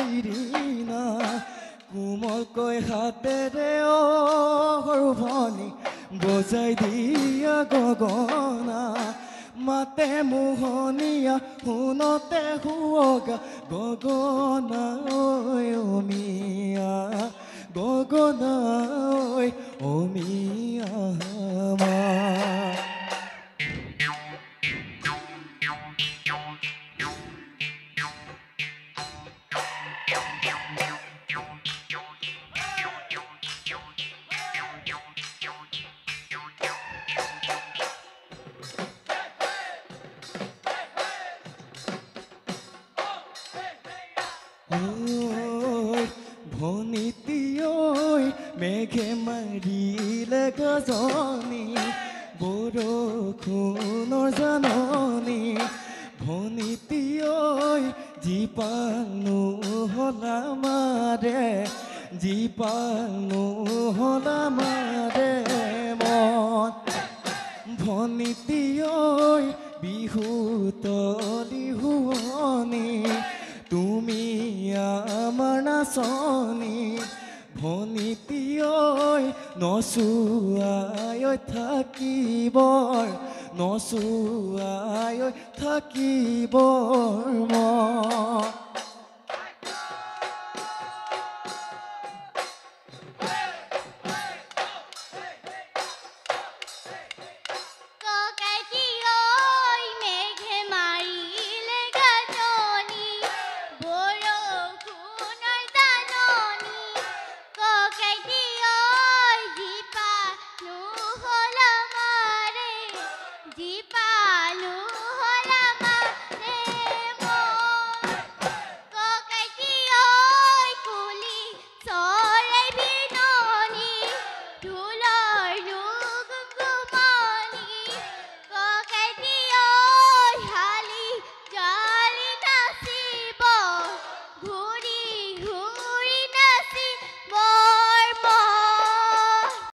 সিৰিনা কোমলকৈ হাতেৰে সৰু ভনী বজাই দিয়া গগনা মাতে মোহনীয়া শুনতে শুৱগা গগনা অমিয়া গগনা অমিয়া ভনীতি ঐ মেঘে মাৰিলে গজনী বৰষুণৰ জাননী ভনীতি ঐ জীপানো হলা মাৰে জীপানো হলা মাৰে মন ভনীতি ঐ বিহু তলি শুৱনি তুমি আমাৰ নাচনী ভনীতি ঐ নচুৱাই থাকিবৰ নচুৱাই থাকিবৰ মন